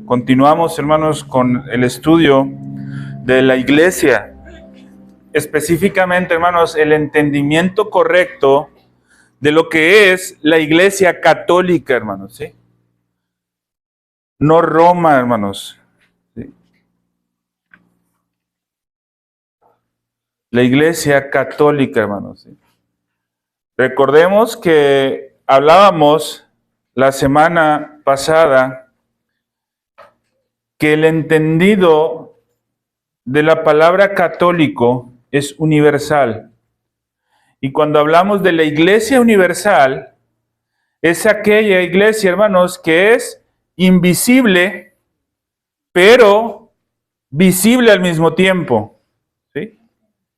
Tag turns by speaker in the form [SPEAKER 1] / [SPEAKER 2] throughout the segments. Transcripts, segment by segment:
[SPEAKER 1] Continuamos, hermanos, con el estudio de la iglesia. Específicamente, hermanos, el entendimiento correcto de lo que es la iglesia católica, hermanos, ¿sí? No Roma, hermanos, ¿sí? La iglesia católica, hermanos, ¿sí? Recordemos que hablábamos la semana pasada que el entendido de la palabra católico es universal. Y cuando hablamos de la iglesia universal, es aquella iglesia, hermanos, que es invisible, pero visible al mismo tiempo, ¿sí?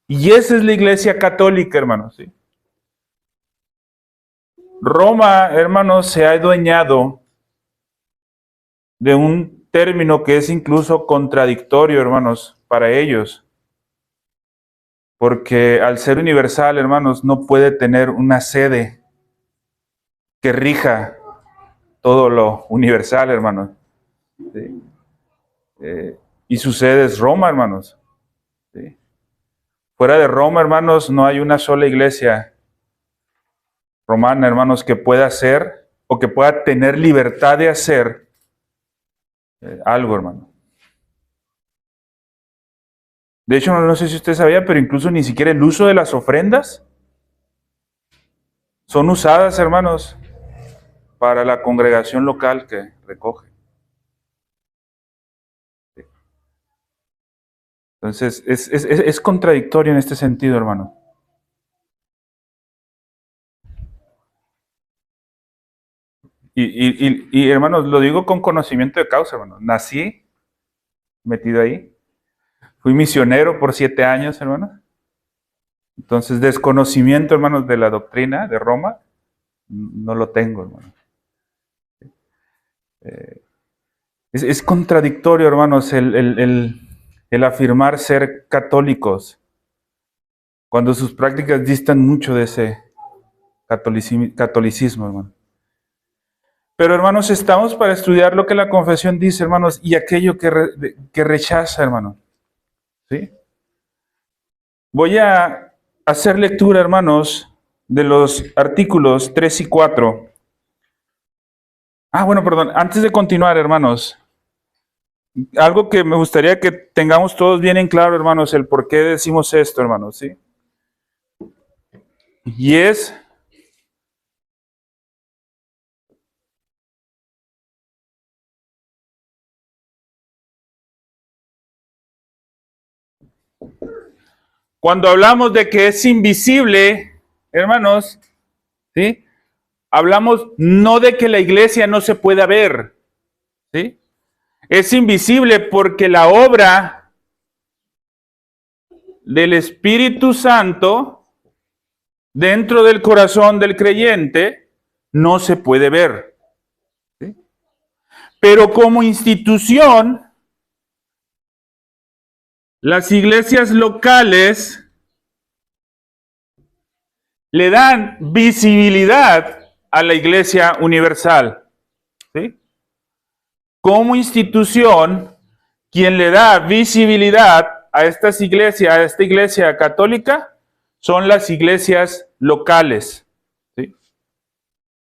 [SPEAKER 1] Y esa es la iglesia católica, hermanos, ¿sí? Roma, hermanos, se ha adueñado de un término que es incluso contradictorio, hermanos, para ellos. Porque al ser universal, hermanos, no puede tener una sede que rija todo lo universal, hermanos. ¿Sí? Y su sede es Roma, hermanos. ¿Sí? Fuera de Roma, hermanos, no hay una sola iglesia romana, hermanos, que pueda hacer o que pueda tener libertad de hacer algo, hermano. De hecho, no sé si usted sabía, pero incluso ni siquiera el uso de las ofrendas son usadas, hermanos, para la congregación local que recoge. Entonces, es contradictorio en este sentido, hermano. Y hermanos, lo digo con conocimiento de causa, hermano. Nací metido ahí. Fui misionero por 7 años, hermanos. Entonces, desconocimiento, hermanos, de la doctrina de Roma, no lo tengo, hermano. Es contradictorio, hermanos, el afirmar ser católicos cuando sus prácticas distan mucho de ese catolicismo, hermano. Pero, hermanos, estamos para estudiar lo que la confesión dice, hermanos, y aquello que rechaza, hermano. ¿Sí? Voy a hacer lectura, hermanos, de los artículos 3 y 4. Bueno, perdón, antes de continuar, hermanos, algo que me gustaría que tengamos todos bien en claro, hermanos, el por qué decimos esto, hermanos, ¿sí? Y es cuando hablamos de que es invisible, hermanos, ¿sí? Hablamos no de que la iglesia no se pueda ver, ¿sí? Es invisible porque la obra del Espíritu Santo dentro del corazón del creyente no se puede ver, ¿sí? Pero como institución, las iglesias locales le dan visibilidad a la iglesia universal, ¿sí? Como institución, quien le da visibilidad a estas iglesias, a esta iglesia católica, son las iglesias locales, ¿sí?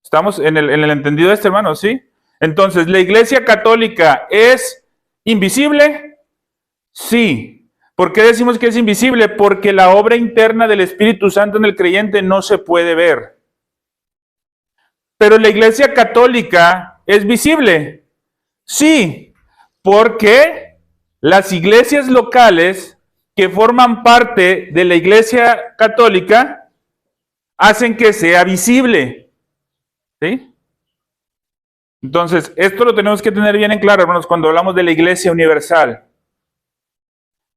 [SPEAKER 1] ¿Estamos en el entendido de este, hermano? ¿Sí? Entonces, ¿la iglesia católica es invisible? Sí. ¿Por qué decimos que es invisible? Porque la obra interna del Espíritu Santo en el creyente no se puede ver. Pero la iglesia católica es visible. Sí, porque las iglesias locales que forman parte de la iglesia católica hacen que sea visible. ¿Sí? Entonces, esto lo tenemos que tener bien en claro, hermanos, cuando hablamos de la iglesia universal.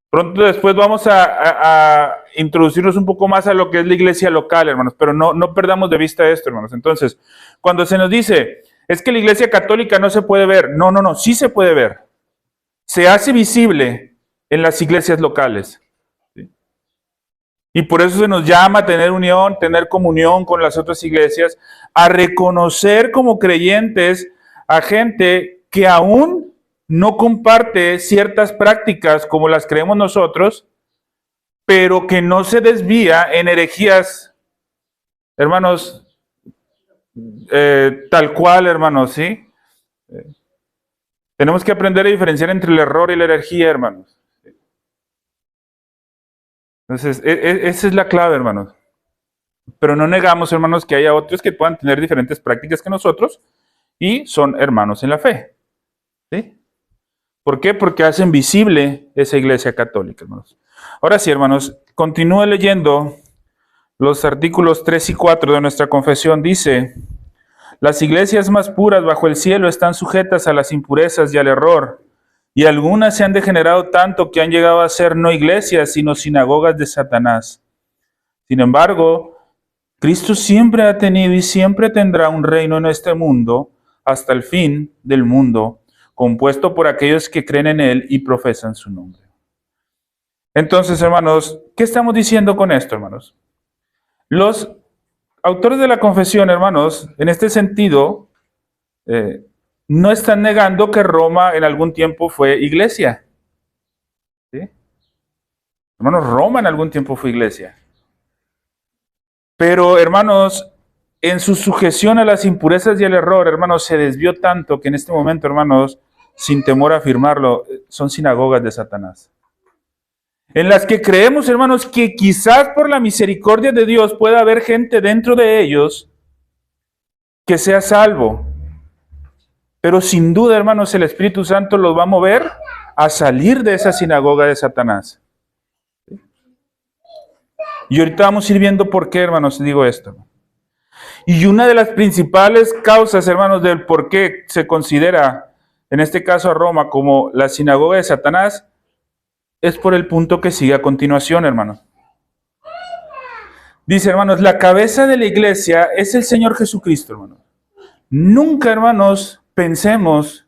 [SPEAKER 1] Pronto después vamos a introducirnos un poco más a lo que es la iglesia local, hermanos, pero no perdamos de vista esto, hermanos. Entonces, cuando se nos dice, es que la iglesia católica no se puede ver, no, sí se puede ver. Se hace visible en las iglesias locales. ¿Sí? Y por eso se nos llama a tener unión, tener comunión con las otras iglesias, a reconocer como creyentes a gente que aún no comparte ciertas prácticas como las creemos nosotros, pero que no se desvía en herejías, hermanos, tal cual, hermanos, ¿sí? Tenemos que aprender a diferenciar entre el error y la herejía, hermanos. Entonces, esa es la clave, hermanos. Pero no negamos, hermanos, que haya otros que puedan tener diferentes prácticas que nosotros y son hermanos en la fe. ¿Sí? ¿Por qué? Porque hacen visible esa iglesia católica, hermanos. Ahora sí, hermanos, continúe leyendo los artículos 3 y 4 de nuestra confesión. Dice: las iglesias más puras bajo el cielo están sujetas a las impurezas y al error, y algunas se han degenerado tanto que han llegado a ser no iglesias, sino sinagogas de Satanás. Sin embargo, Cristo siempre ha tenido y siempre tendrá un reino en este mundo hasta el fin del mundo, compuesto por aquellos que creen en Él y profesan su nombre. Entonces, hermanos, ¿qué estamos diciendo con esto, hermanos? Los autores de la confesión, hermanos, en este sentido, no están negando que Roma en algún tiempo fue iglesia. ¿Sí? Hermanos, Roma en algún tiempo fue iglesia. Pero, hermanos, en su sujeción a las impurezas y al error, hermanos, se desvió tanto que en este momento, hermanos, sin temor a afirmarlo, son sinagogas de Satanás. En las que creemos, hermanos, que quizás por la misericordia de Dios pueda haber gente dentro de ellos que sea salvo. Pero sin duda, hermanos, el Espíritu Santo los va a mover a salir de esa sinagoga de Satanás. Y ahorita vamos a ir viendo por qué, hermanos, digo esto. Y una de las principales causas, hermanos, del por qué se considera, en este caso a Roma, como la sinagoga de Satanás, es por el punto que sigue a continuación, hermanos. Dice, hermanos, la cabeza de la iglesia es el Señor Jesucristo, hermanos. Nunca, hermanos, pensemos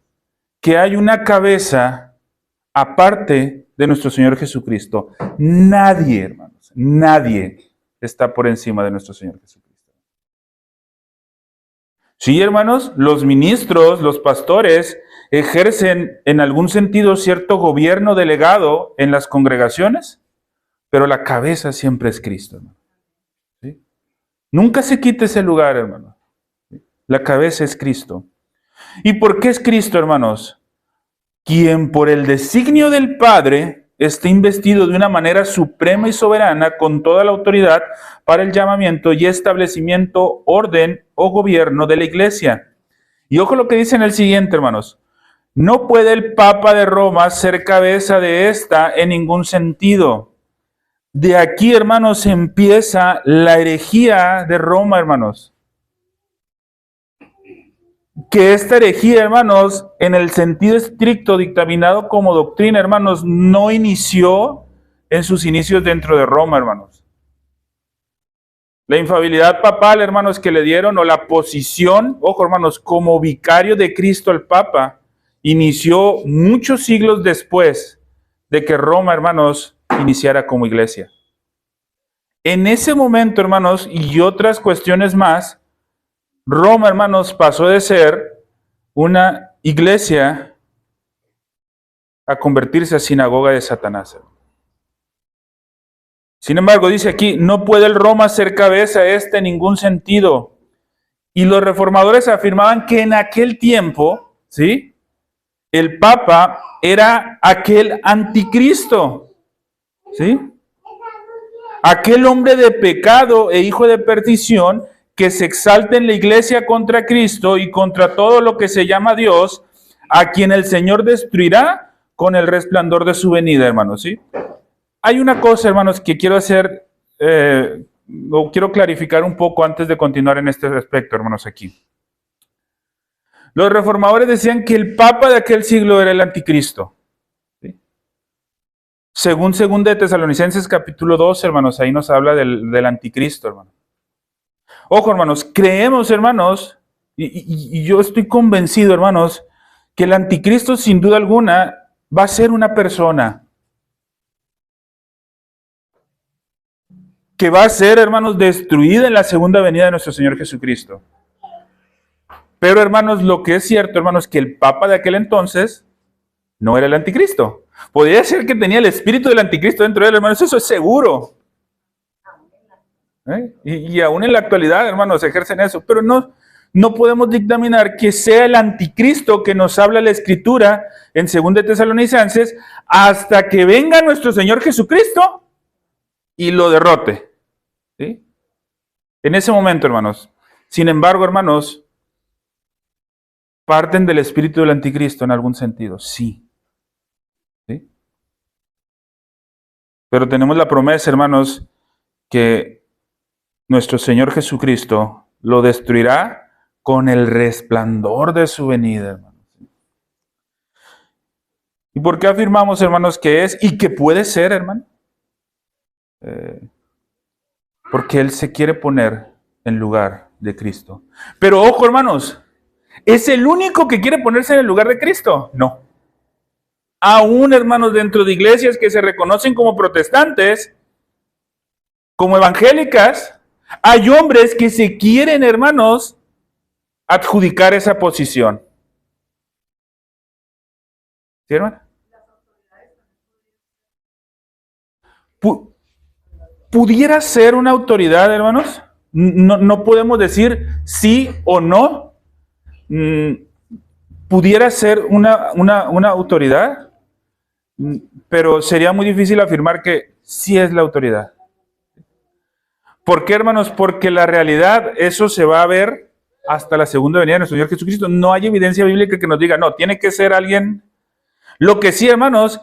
[SPEAKER 1] que hay una cabeza aparte de nuestro Señor Jesucristo. Nadie, hermanos, nadie está por encima de nuestro Señor Jesucristo. Sí, hermanos, los ministros, los pastores, ejercen en algún sentido cierto gobierno delegado en las congregaciones, pero la cabeza siempre es Cristo, hermano. ¿Sí? Nunca se quite ese lugar, hermano. ¿Sí? La cabeza es Cristo. ¿Y por qué es Cristo, hermanos? Quien por el designio del Padre está investido de una manera suprema y soberana con toda la autoridad para el llamamiento y establecimiento, orden o gobierno de la iglesia. Y ojo lo que dice en el siguiente, hermanos. No puede el Papa de Roma ser cabeza de esta en ningún sentido. De aquí, hermanos, empieza la herejía de Roma, hermanos. Que esta herejía, hermanos, en el sentido estricto dictaminado como doctrina, hermanos, no inició en sus inicios dentro de Roma, hermanos. La infabilidad papal, hermanos, que le dieron, o la posición, ojo, hermanos, como vicario de Cristo el Papa, inició muchos siglos después de que Roma, hermanos, iniciara como iglesia. En ese momento, hermanos, y otras cuestiones más, Roma, hermanos, pasó de ser una iglesia a convertirse a sinagoga de Satanás. Sin embargo, dice aquí, no puede el Roma ser cabeza en ningún sentido. Y los reformadores afirmaban que en aquel tiempo, ¿sí?, el Papa era aquel anticristo, ¿sí?, aquel hombre de pecado e hijo de perdición que se exalta en la iglesia contra Cristo y contra todo lo que se llama Dios, a quien el Señor destruirá con el resplandor de su venida, hermanos, ¿sí? Hay una cosa, hermanos, que quiero hacer, o quiero clarificar un poco antes de continuar en este aspecto, hermanos, aquí. Los reformadores decían que el Papa de aquel siglo era el anticristo, ¿sí? Según de Tesalonicenses capítulo 2, hermanos, ahí nos habla del anticristo, hermano. Ojo, hermanos, creemos, hermanos, y yo estoy convencido, hermanos, que el anticristo sin duda alguna va a ser una persona que va a ser, hermanos, destruida en la segunda venida de nuestro Señor Jesucristo. Pero, hermanos, lo que es cierto, hermanos, que el Papa de aquel entonces no era el anticristo. Podría ser que tenía el espíritu del anticristo dentro de él, hermanos, eso es seguro. Y aún en la actualidad, hermanos, ejercen eso, pero no podemos dictaminar que sea el anticristo que nos habla la Escritura en 2 Tesalonicenses hasta que venga nuestro Señor Jesucristo y lo derrote. ¿Sí? En ese momento, hermanos. Sin embargo, hermanos, parten del espíritu del anticristo en algún sentido, sí. ¿Sí? Pero tenemos la promesa, hermanos, que nuestro Señor Jesucristo lo destruirá con el resplandor de su venida, hermanos. ¿Y por qué afirmamos, hermanos, que es y que puede ser, hermano? Porque Él se quiere poner en lugar de Cristo. Pero ojo, hermanos, ¿es el único que quiere ponerse en el lugar de Cristo? No. Aún, hermanos, dentro de iglesias que se reconocen como protestantes, como evangélicas, hay hombres que se quieren, hermanos, adjudicar esa posición. ¿Sí, hermano? ¿Pudiera ser una autoridad, hermanos? No podemos decir sí o no. ¿Pudiera ser una autoridad? Pero sería muy difícil afirmar que sí es la autoridad. ¿Por qué, hermanos? Porque la realidad, eso se va a ver hasta la segunda venida de nuestro Señor Jesucristo. No hay evidencia bíblica que nos diga, no, tiene que ser alguien. Lo que sí, hermanos,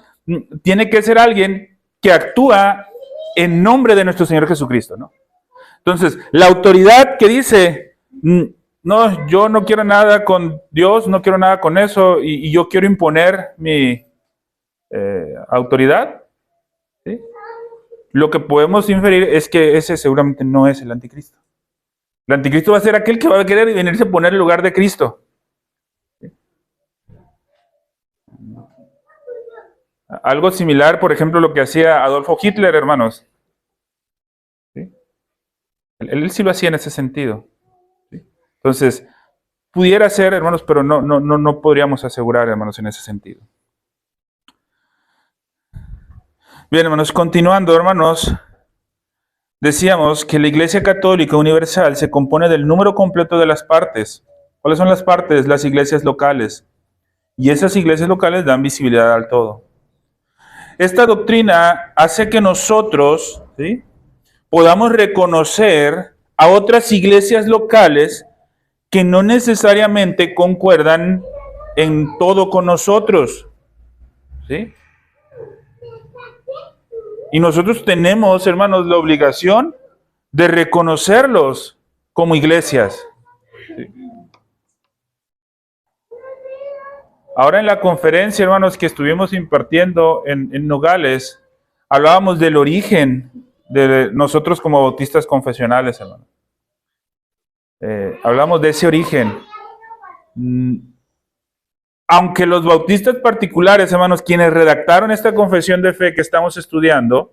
[SPEAKER 1] tiene que ser alguien que actúa en nombre de nuestro Señor Jesucristo, ¿no? Entonces, la autoridad que dice, no, yo no quiero nada con Dios, no quiero nada con eso, y yo quiero imponer mi autoridad, ¿sí? Lo que podemos inferir es que ese seguramente no es el anticristo. El anticristo va a ser aquel que va a querer venirse a poner en lugar de Cristo. ¿Sí? Algo similar, por ejemplo, lo que hacía Adolfo Hitler, hermanos. ¿Sí? Él sí lo hacía en ese sentido. ¿Sí? Entonces, pudiera ser, hermanos, pero no podríamos asegurar, hermanos, en ese sentido. Bien, hermanos, continuando, hermanos, decíamos que la Iglesia Católica Universal se compone del número completo de las partes. ¿Cuáles son las partes? Las iglesias locales. Y esas iglesias locales dan visibilidad al todo. Esta doctrina hace que nosotros, ¿sí?, podamos reconocer a otras iglesias locales que no necesariamente concuerdan en todo con nosotros. ¿Sí? Y nosotros tenemos, hermanos, la obligación de reconocerlos como iglesias. ¿Sí? Ahora en la conferencia, hermanos, que estuvimos impartiendo en Nogales, hablábamos del origen de nosotros como bautistas confesionales, hermanos. Hablamos de ese origen. Aunque los bautistas particulares, hermanos, quienes redactaron esta confesión de fe que estamos estudiando,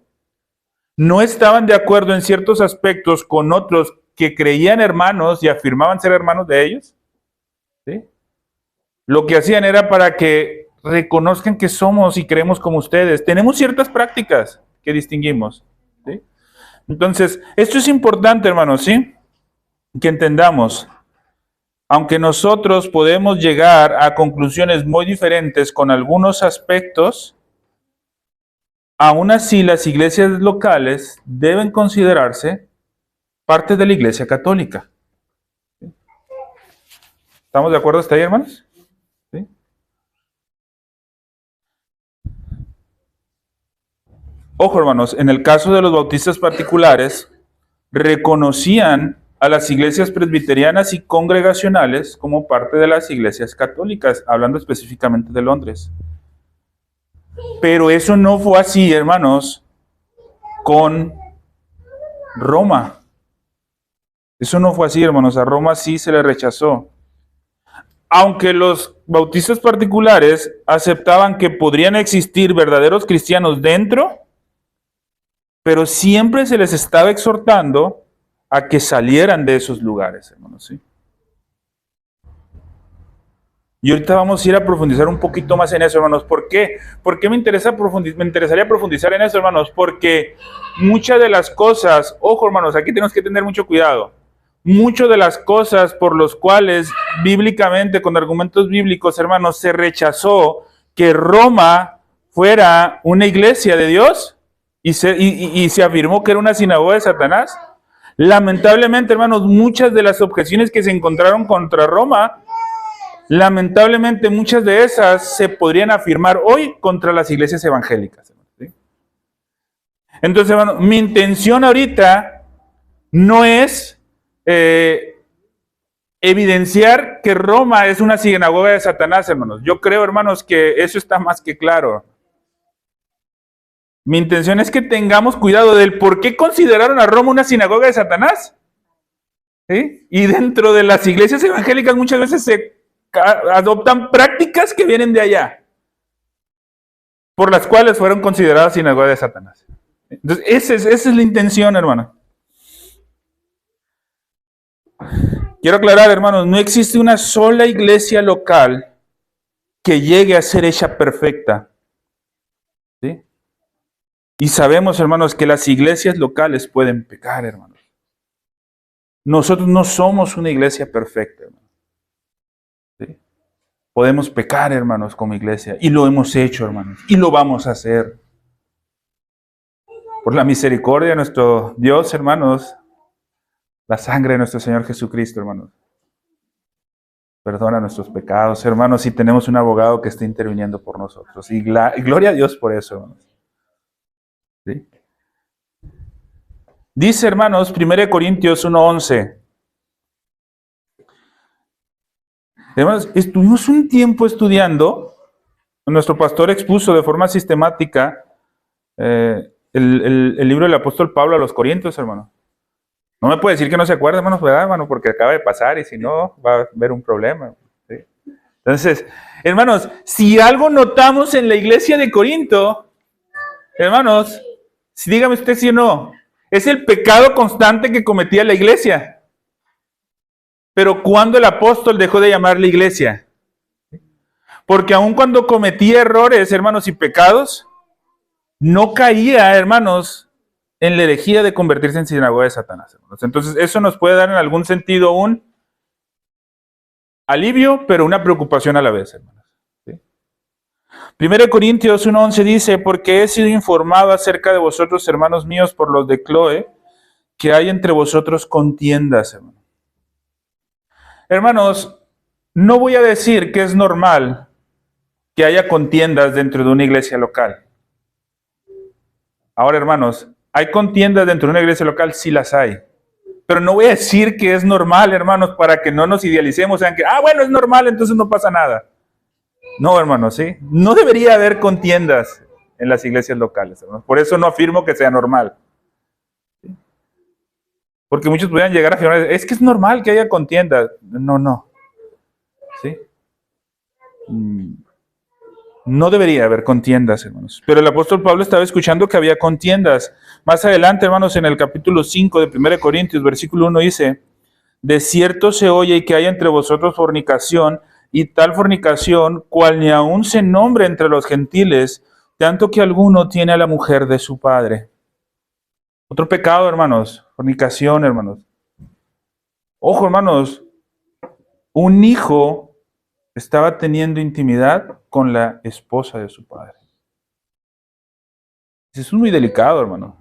[SPEAKER 1] no estaban de acuerdo en ciertos aspectos con otros que creían hermanos y afirmaban ser hermanos de ellos, ¿sí? Lo que hacían era para que reconozcan que somos y creemos como ustedes. Tenemos ciertas prácticas que distinguimos, ¿sí? Entonces, esto es importante, hermanos, ¿sí? Que entendamos. Aunque nosotros podemos llegar a conclusiones muy diferentes con algunos aspectos, aún así las iglesias locales deben considerarse parte de la Iglesia Católica. ¿Estamos de acuerdo hasta ahí, hermanos? ¿Sí? Ojo, hermanos, en el caso de los bautistas particulares, reconocían a las iglesias presbiterianas y congregacionales como parte de las iglesias católicas, hablando específicamente de Londres. Pero eso no fue así, hermanos, con Roma. Eso no fue así, hermanos. A Roma sí se le rechazó. Aunque los bautistas particulares aceptaban que podrían existir verdaderos cristianos dentro, pero siempre se les estaba exhortando a que salieran de esos lugares, hermanos, ¿sí? Y ahorita vamos a ir a profundizar un poquito más en eso, hermanos. ¿Por qué? ¿Por qué me interesaría profundizar en eso, hermanos? Porque muchas de las cosas, ojo, hermanos, aquí tenemos que tener mucho cuidado. Muchas de las cosas por las cuales bíblicamente, con argumentos bíblicos, hermanos, se rechazó que Roma fuera una iglesia de Dios y se afirmó que era una sinagoga de Satanás. Lamentablemente, hermanos, muchas de las objeciones que se encontraron contra Roma, lamentablemente muchas de esas se podrían afirmar hoy contra las iglesias evangélicas. ¿Sí? Entonces, hermano, mi intención ahorita no es evidenciar que Roma es una sinagoga de Satanás, hermanos. Yo creo, hermanos, que eso está más que claro. Mi intención es que tengamos cuidado del por qué consideraron a Roma una sinagoga de Satanás. ¿Sí? Y dentro de las iglesias evangélicas muchas veces se adoptan prácticas que vienen de allá, por las cuales fueron consideradas sinagoga de Satanás. Entonces, esa es la intención, hermano. Quiero aclarar, hermanos, no existe una sola iglesia local que llegue a ser hecha perfecta. ¿Sí? Y sabemos, hermanos, que las iglesias locales pueden pecar, hermanos. Nosotros no somos una iglesia perfecta, hermanos. ¿Sí? Podemos pecar, hermanos, como iglesia. Y lo hemos hecho, hermanos. Y lo vamos a hacer. Por la misericordia de nuestro Dios, hermanos, la sangre de nuestro Señor Jesucristo, hermanos, perdona nuestros pecados, hermanos, y tenemos un abogado que está interviniendo por nosotros. Y gloria a Dios por eso, hermanos. ¿Sí? Dice, hermanos, 1 Corintios 1:11. Hermanos, estuvimos un tiempo estudiando, nuestro pastor expuso de forma sistemática el libro del apóstol Pablo a los Corintios, hermano. No me puede decir que no se acuerda, hermanos, ¿verdad, hermano? Porque acaba de pasar y si no, va a haber un problema. ¿Sí? Entonces, hermanos, si algo notamos en la iglesia de Corinto, hermanos, si dígame usted si o no, es el pecado constante que cometía la iglesia. Pero ¿cuándo el apóstol dejó de llamarle iglesia? Porque aun cuando cometía errores, hermanos, y pecados, no caía, hermanos, en la herejía de convertirse en sinagoga de Satanás, hermanos. Entonces, eso nos puede dar en algún sentido un alivio, pero una preocupación a la vez, hermanos. ¿Sí? 1 Corintios 1:11 dice, porque he sido informado acerca de vosotros, hermanos míos, por los de Cloe, que hay entre vosotros contiendas, hermanos. Hermanos, no voy a decir que es normal que haya contiendas dentro de una iglesia local. Ahora, hermanos, ¿hay contiendas dentro de una iglesia local? Sí las hay. Pero no voy a decir que es normal, hermanos, para que no nos idealicemos, sean que, bueno, es normal, entonces no pasa nada. No, hermanos, ¿sí? No debería haber contiendas en las iglesias locales, hermanos. Por eso no afirmo que sea normal. ¿Sí? Porque muchos podrían llegar a afirmar, es que es normal que haya contiendas. No. ¿Sí? No debería haber contiendas, hermanos. Pero el apóstol Pablo estaba escuchando que había contiendas. Más adelante, hermanos, en el capítulo 5 de 1 Corintios, versículo 1 dice, de cierto se oye que hay entre vosotros fornicación, y tal fornicación, cual ni aun se nombre entre los gentiles, tanto que alguno tiene a la mujer de su padre. Otro pecado, hermanos, fornicación, hermanos. Ojo, hermanos, un hijo estaba teniendo intimidad con la esposa de su padre. Eso es muy delicado, hermano.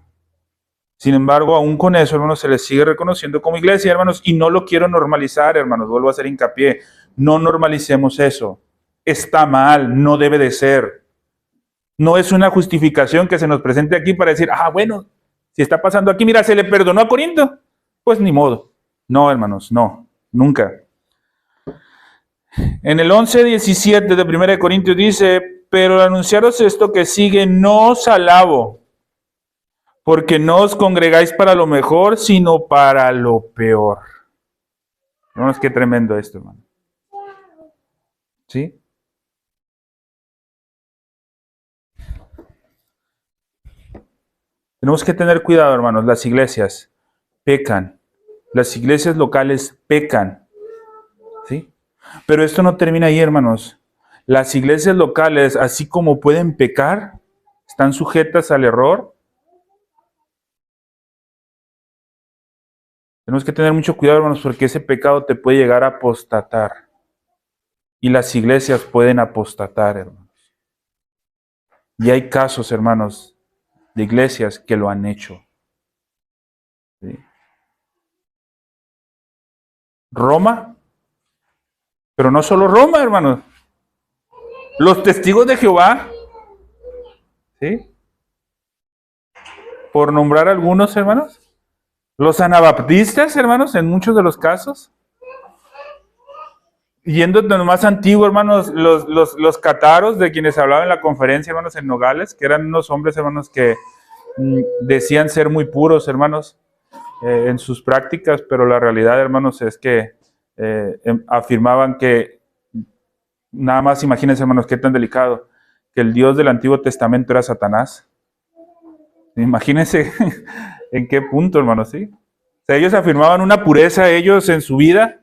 [SPEAKER 1] Sin embargo, aún con eso, hermanos, se les sigue reconociendo como iglesia, hermanos, y no lo quiero normalizar, hermanos, vuelvo a hacer hincapié. No normalicemos eso. Está mal, no debe de ser. No es una justificación que se nos presente aquí para decir, bueno, si está pasando aquí, mira, se le perdonó a Corinto, pues ni modo. No, hermanos, no, nunca. En el 11:17 de 1 Corintios dice, pero al anunciaros esto que sigue, no os alabo, porque no os congregáis para lo mejor, sino para lo peor. Hermanos, qué tremendo esto, hermano. ¿Sí? Tenemos que tener cuidado, hermanos. Las iglesias pecan. Las iglesias locales pecan. ¿Sí? Pero esto no termina ahí, hermanos. Las iglesias locales, así como pueden pecar, están sujetas al error. Tenemos que tener mucho cuidado, hermanos, porque ese pecado te puede llegar a apostatar. Y las iglesias pueden apostatar, hermanos. Y hay casos, hermanos, de iglesias que lo han hecho. ¿Sí? Roma, pero no solo Roma, hermanos. Los testigos de Jehová, ¿sí? Por nombrar algunos, hermanos. Los anabaptistas, hermanos, en muchos de los casos. Yendo de lo más antiguo, hermanos, los cataros de quienes hablaba en la conferencia, hermanos, en Nogales, que eran unos hombres, hermanos, que decían ser muy puros, hermanos, en sus prácticas, pero la realidad, hermanos, es que afirmaban que, nada más imagínense, hermanos, qué tan delicado, que el Dios del Antiguo Testamento era Satanás. Imagínense en qué punto, hermanos, ¿sí? O sea, ellos afirmaban una pureza, ellos en su vida,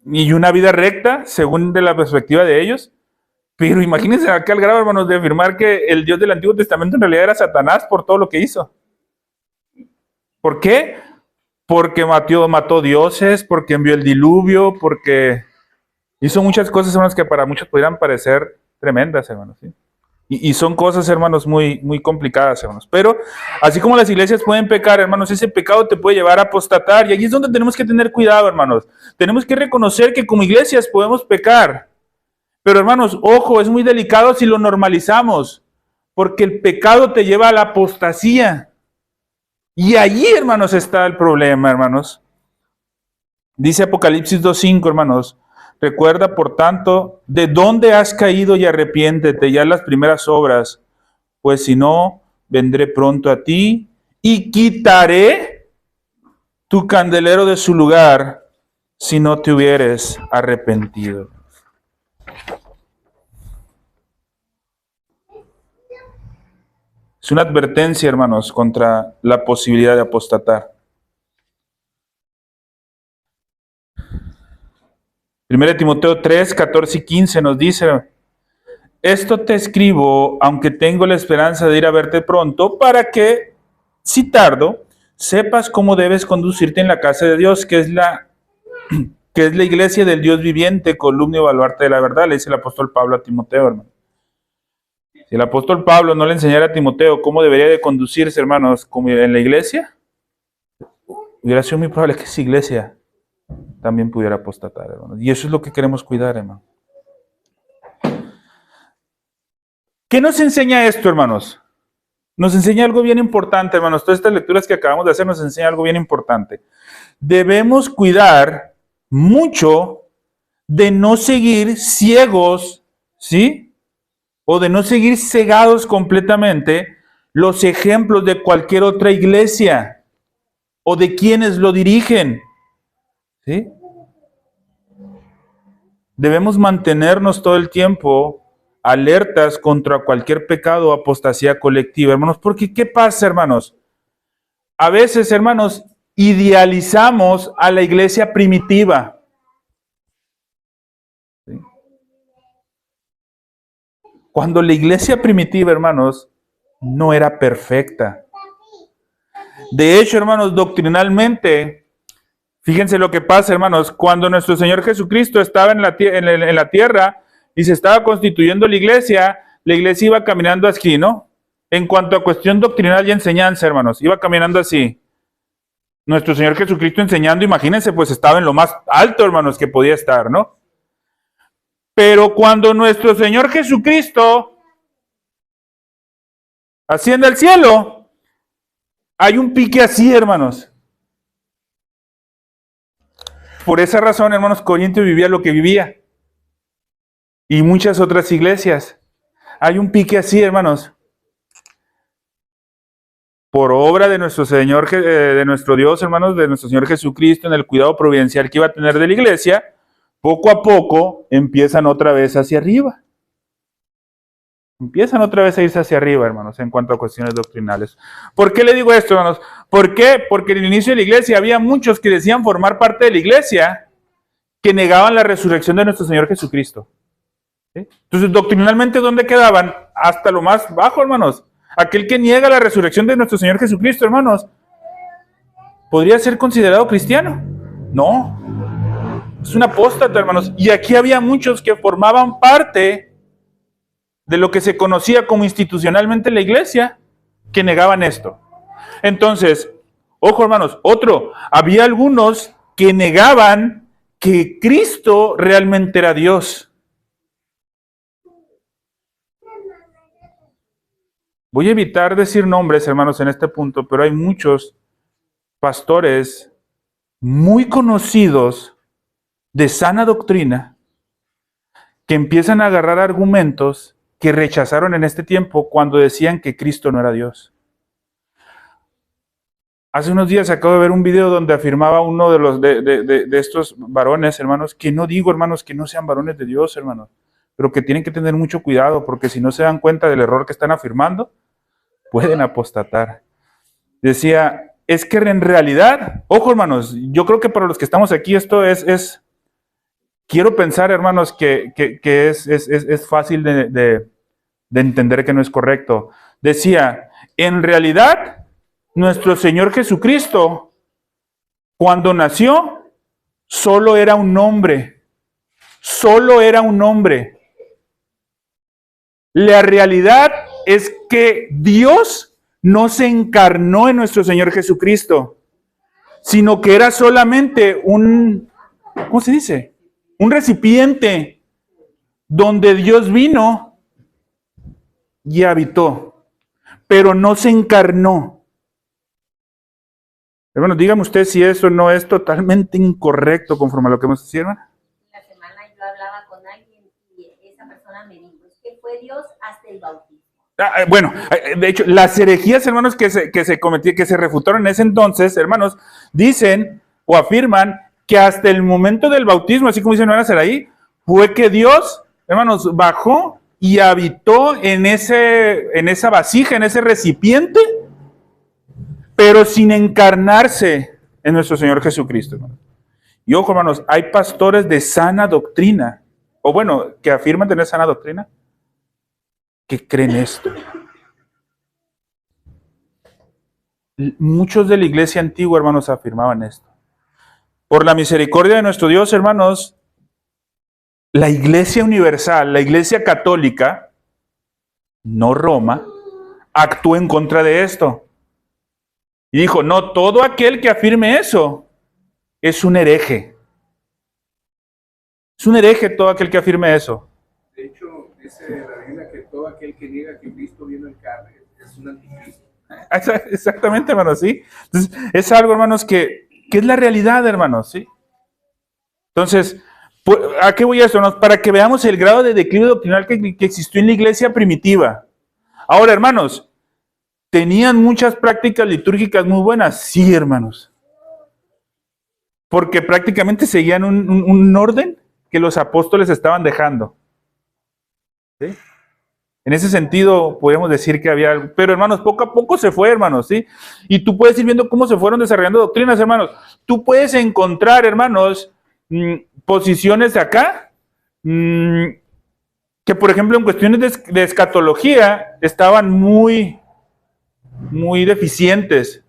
[SPEAKER 1] y una vida recta, según de la perspectiva de ellos. Pero imagínense acá el grado, hermanos, de afirmar que el Dios del Antiguo Testamento en realidad era Satanás por todo lo que hizo. ¿Por qué? Porque mató dioses, porque envió el diluvio, porque hizo muchas cosas, hermanos, que para muchos podrían parecer tremendas, hermanos, ¿sí? Y son cosas, hermanos, muy, muy complicadas, hermanos. Pero así como las iglesias pueden pecar, hermanos, ese pecado te puede llevar a apostatar. Y aquí es donde tenemos que tener cuidado, hermanos. Tenemos que reconocer que como iglesias podemos pecar. Pero, hermanos, ojo, es muy delicado si lo normalizamos. Porque el pecado te lleva a la apostasía. Y allí, hermanos, está el problema, hermanos. Dice Apocalipsis 2:5, hermanos. Recuerda, por tanto, de dónde has caído y arrepiéntete ya en las primeras obras, pues si no, vendré pronto a ti y quitaré tu candelero de su lugar si no te hubieres arrepentido. Es una advertencia, hermanos, contra la posibilidad de apostatar. 1 Timoteo 3, 14 y 15 nos dice: esto te escribo, aunque tengo la esperanza de ir a verte pronto, para que, si tardo, sepas cómo debes conducirte en la casa de Dios, que es la iglesia del Dios viviente, columna y baluarte de la verdad, le dice el apóstol Pablo a Timoteo, hermano. Si el apóstol Pablo no le enseñara a Timoteo cómo debería de conducirse, hermanos, como en la iglesia, hubiera sido muy probable que esa iglesia también pudiera apostatar, hermanos. Y eso es lo que queremos cuidar, hermano. ¿Qué nos enseña esto, hermanos? Nos enseña algo bien importante, hermanos. Todas estas lecturas que acabamos de hacer nos enseña algo bien importante. Debemos cuidar mucho de no seguir ciegos, ¿sí? O de no seguir cegados completamente los ejemplos de cualquier otra iglesia o de quienes lo dirigen, ¿sí? Debemos mantenernos todo el tiempo alertas contra cualquier pecado o apostasía colectiva, hermanos, porque ¿qué pasa, hermanos? A veces, hermanos, idealizamos a la iglesia primitiva. ¿Sí? Cuando la iglesia primitiva, hermanos, no era perfecta. De hecho, hermanos, doctrinalmente, fíjense lo que pasa, hermanos, cuando nuestro Señor Jesucristo estaba en la tierra y se estaba constituyendo la iglesia iba caminando así, ¿no? En cuanto a cuestión doctrinal y enseñanza, hermanos, iba caminando así. Nuestro Señor Jesucristo enseñando, imagínense, pues estaba en lo más alto, hermanos, que podía estar, ¿no? Pero cuando nuestro Señor Jesucristo asciende al cielo, hay un pique así, hermanos. Por esa razón, hermanos, Corinto vivía lo que vivía. Y muchas otras iglesias. Hay un pique así, hermanos. Por obra de nuestro Señor, de nuestro Dios, hermanos, de nuestro Señor Jesucristo, en el cuidado providencial que iba a tener de la iglesia, poco a poco empiezan otra vez hacia arriba. Empiezan otra vez a irse hacia arriba, hermanos, en cuanto a cuestiones doctrinales. ¿Por qué le digo esto, hermanos? ¿Por qué? Porque en el inicio de la iglesia había muchos que decían formar parte de la iglesia que negaban la resurrección de nuestro Señor Jesucristo. ¿Sí? Entonces, doctrinalmente, ¿dónde quedaban? Hasta lo más bajo, hermanos. Aquel que niega la resurrección de nuestro Señor Jesucristo, hermanos, ¿podría ser considerado cristiano? No. Es un apóstata, hermanos. Y aquí había muchos que formaban parte de lo que se conocía como institucionalmente la iglesia, que negaban esto. Entonces, ojo, hermanos, había algunos que negaban que Cristo realmente era Dios. Voy a evitar decir nombres, hermanos, en este punto, pero hay muchos pastores muy conocidos de sana doctrina que empiezan a agarrar argumentos que rechazaron en este tiempo cuando decían que Cristo no era Dios. Hace unos días acabo de ver un video donde afirmaba uno de estos varones, hermanos, que no digo, hermanos, que no sean varones de Dios, hermanos, pero que tienen que tener mucho cuidado, porque si no se dan cuenta del error que están afirmando, pueden apostatar. Decía, es que en realidad, ojo, hermanos, yo creo que para los que estamos aquí esto quiero pensar, hermanos, que es fácil de entender que no es correcto. Decía, en realidad, nuestro Señor Jesucristo, cuando nació, solo era un hombre. Solo era un hombre. La realidad es que Dios no se encarnó en nuestro Señor Jesucristo, sino que era solamente ¿cómo se dice? Un recipiente donde Dios vino y habitó, pero no se encarnó. Hermano, dígame usted si eso no es totalmente incorrecto conforme a lo que hemos dicho, hermano.
[SPEAKER 2] La semana yo hablaba con alguien y esa persona me dijo, es que fue Dios hasta el bautismo.
[SPEAKER 1] Bueno, de hecho, las herejías, hermanos, que se refutaron en ese entonces, hermanos, dicen o afirman que hasta el momento del bautismo, así como dice hermana Saraí, fue que Dios, hermanos, bajó y habitó en esa vasija, en ese recipiente, pero sin encarnarse en nuestro Señor Jesucristo, hermanos. Y ojo, hermanos, hay pastores de sana doctrina, o bueno, que afirman tener sana doctrina, que creen esto. Muchos de la iglesia antigua, hermanos, afirmaban esto. Por la misericordia de nuestro Dios, hermanos, la iglesia universal, la iglesia católica, no Roma, actuó en contra de esto. Y dijo, no, todo aquel que afirme eso es un hereje. Es un hereje todo aquel que afirme eso.
[SPEAKER 3] De hecho, dice la Biblia que todo aquel que niega que Cristo vino en carne es un anticristo.
[SPEAKER 1] Exactamente, hermanos, sí. Entonces, es algo, hermanos, que es la realidad, hermanos, sí. Entonces, ¿a qué voy a esto, hermanos? Para que veamos el grado de declive doctrinal que existió en la iglesia primitiva. Ahora, hermanos, ¿tenían muchas prácticas litúrgicas muy buenas? Sí, hermanos. Porque prácticamente seguían un orden que los apóstoles estaban dejando. ¿Sí? En ese sentido, podemos decir que había algo. Pero, hermanos, poco a poco se fue, hermanos, ¿sí? Y tú puedes ir viendo cómo se fueron desarrollando doctrinas, hermanos. Tú puedes encontrar, hermanos, posiciones de acá, que, por ejemplo, en cuestiones de escatología, estaban muy deficientes.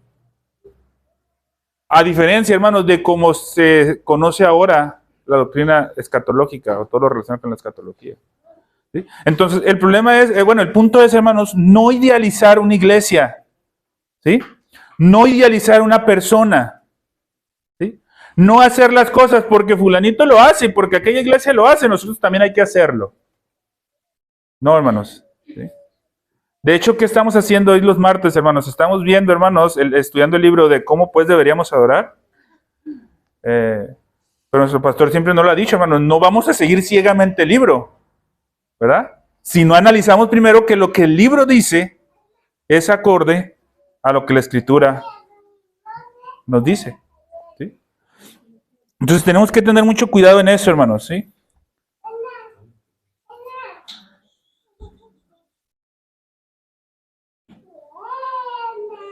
[SPEAKER 1] A diferencia, hermanos, de cómo se conoce ahora la doctrina escatológica o todo lo relacionado con la escatología. ¿Sí? Entonces, el problema es, el punto es, hermanos, no idealizar una iglesia, ¿sí? No idealizar una persona, ¿sí? No hacer las cosas porque fulanito lo hace y porque aquella iglesia lo hace, nosotros también hay que hacerlo. No, hermanos, ¿sí? De hecho, ¿qué estamos haciendo hoy los martes, hermanos? Estamos viendo, hermanos, estudiando el libro de cómo pues deberíamos adorar. Pero nuestro pastor siempre nos lo ha dicho, hermanos, no vamos a seguir ciegamente el libro, ¿verdad? Si no analizamos primero que lo que el libro dice es acorde a lo que la Escritura nos dice, ¿sí? Entonces tenemos que tener mucho cuidado en eso, hermanos, ¿sí?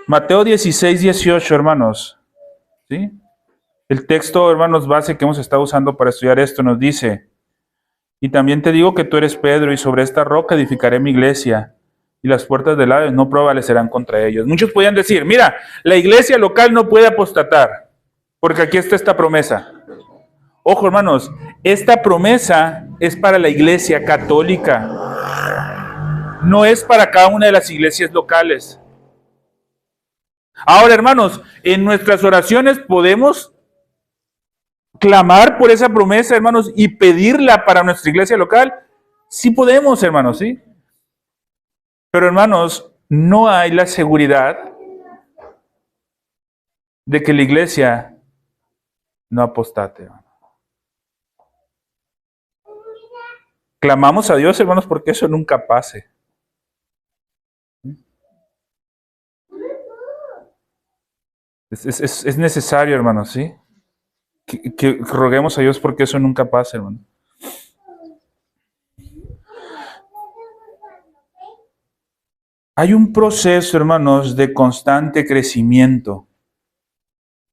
[SPEAKER 1] Mateo 16, 18, hermanos, ¿sí? El texto, hermanos, base que hemos estado usando para estudiar esto nos dice: y también te digo que tú eres Pedro, y sobre esta roca edificaré mi iglesia, y las puertas del Hades no prevalecerán contra ellos. Muchos podían decir: mira, la iglesia local no puede apostatar, porque aquí está esta promesa. Ojo, hermanos, esta promesa es para la iglesia católica, no es para cada una de las iglesias locales. Ahora, hermanos, en nuestras oraciones podemos clamar por esa promesa, hermanos, y pedirla para nuestra iglesia local. Sí podemos, hermanos, sí. Pero, hermanos, no hay la seguridad de que la iglesia no apostate. Clamamos a Dios, hermanos, porque eso nunca pase. Es necesario, hermanos, ¿sí? Que roguemos a Dios porque eso nunca pase, hermano. Hay un proceso, hermanos, de constante crecimiento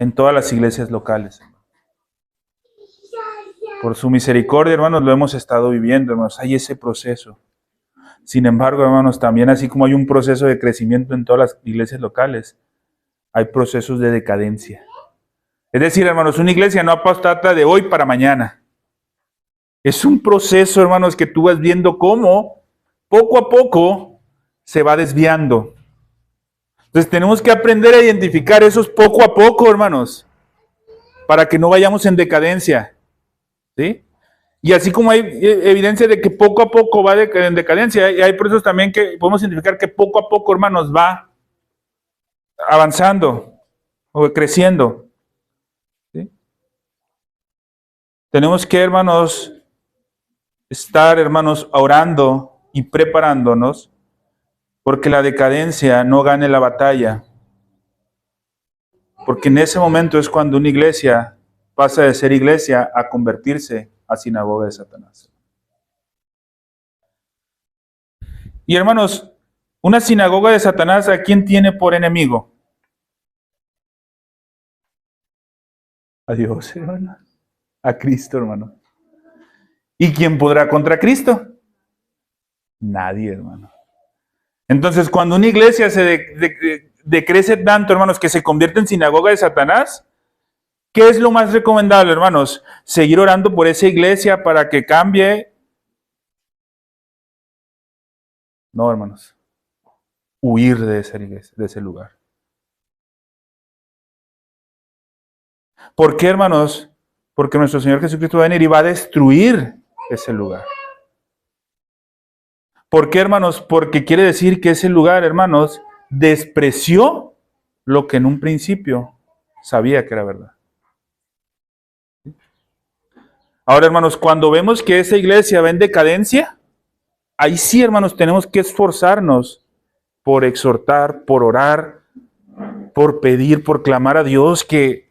[SPEAKER 1] en todas las iglesias locales. Por su misericordia, hermanos, lo hemos estado viviendo, hermanos. Hay ese proceso. Sin embargo, hermanos, también así como hay un proceso de crecimiento en todas las iglesias locales, hay procesos de decadencia. Es decir, hermanos, una iglesia no apostata de hoy para mañana. Es un proceso, hermanos, que tú vas viendo cómo poco a poco se va desviando. Entonces tenemos que aprender a identificar esos poco a poco, hermanos, para que no vayamos en decadencia. ¿Sí? Y así como hay evidencia de que poco a poco va en decadencia, hay procesos también que podemos identificar que poco a poco, hermanos, va avanzando o creciendo. ¿Sí? Tenemos que, hermanos, estar, hermanos, orando y preparándonos porque la decadencia no gane la batalla. Porque en ese momento es cuando una iglesia pasa de ser iglesia a convertirse a sinagoga de Satanás. Y hermanos, una sinagoga de Satanás, ¿a quién tiene por enemigo? A Dios, hermano. A Cristo, hermano. ¿Y quién podrá contra Cristo? Nadie, hermano. Entonces, cuando una iglesia se decrece tanto, hermanos, que se convierte en sinagoga de Satanás, ¿qué es lo más recomendable, hermanos? ¿Seguir orando por esa iglesia para que cambie? No, hermanos. Huir de esa iglesia, de ese lugar. ¿Por qué, hermanos? Porque nuestro Señor Jesucristo va a venir y va a destruir ese lugar. ¿Por qué, hermanos? Porque quiere decir que ese lugar, hermanos, despreció lo que en un principio sabía que era verdad. Ahora, hermanos, cuando vemos que esa iglesia va en decadencia, ahí sí, hermanos, tenemos que esforzarnos por exhortar, por orar, por pedir, por clamar a Dios que...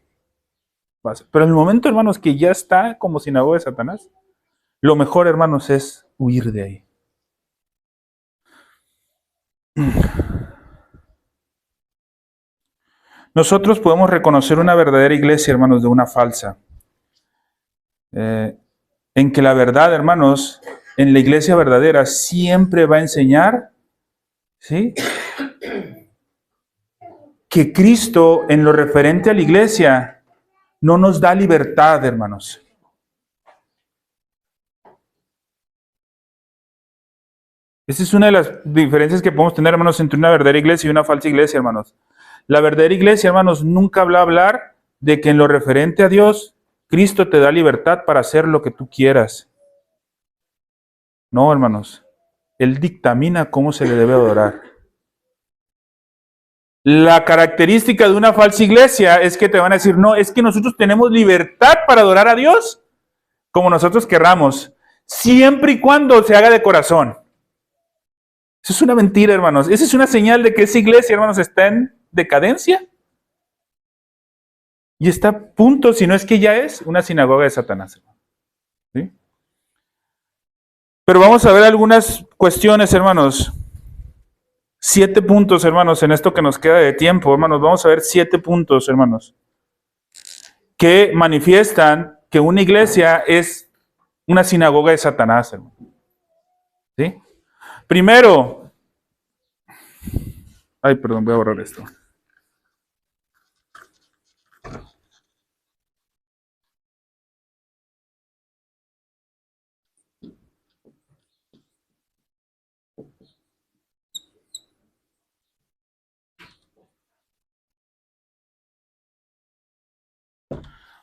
[SPEAKER 1] Pero en el momento, hermanos, que ya está como sinagoga de Satanás, lo mejor, hermanos, es huir de ahí. Nosotros podemos reconocer una verdadera iglesia, hermanos, de una falsa. En que la verdad, hermanos, en la iglesia verdadera siempre va a enseñar, ¿sí?, que Cristo, en lo referente a la iglesia, no nos da libertad, hermanos. Esa es una de las diferencias que podemos tener, hermanos, entre una verdadera iglesia y una falsa iglesia, hermanos. La verdadera iglesia, hermanos, nunca va a hablar de que en lo referente a Dios, Cristo te da libertad para hacer lo que tú quieras. No, hermanos. Él dictamina cómo se le debe adorar. La característica de una falsa iglesia es que te van a decir, no, es que nosotros tenemos libertad para adorar a Dios como nosotros querramos, siempre y cuando se haga de corazón. Eso es una mentira, hermanos. Esa es una señal de que esa iglesia, hermanos, está en decadencia. Y está a punto, si no es que ya es, una sinagoga de Satanás. ¿Sí? Pero vamos a ver algunas cuestiones, hermanos. 7 puntos, hermanos, en esto que nos queda de tiempo, hermanos. Vamos a ver 7 puntos, hermanos, que manifiestan que una iglesia es una sinagoga de Satanás, hermano. ¿Sí? Primero, perdón, voy a borrar esto.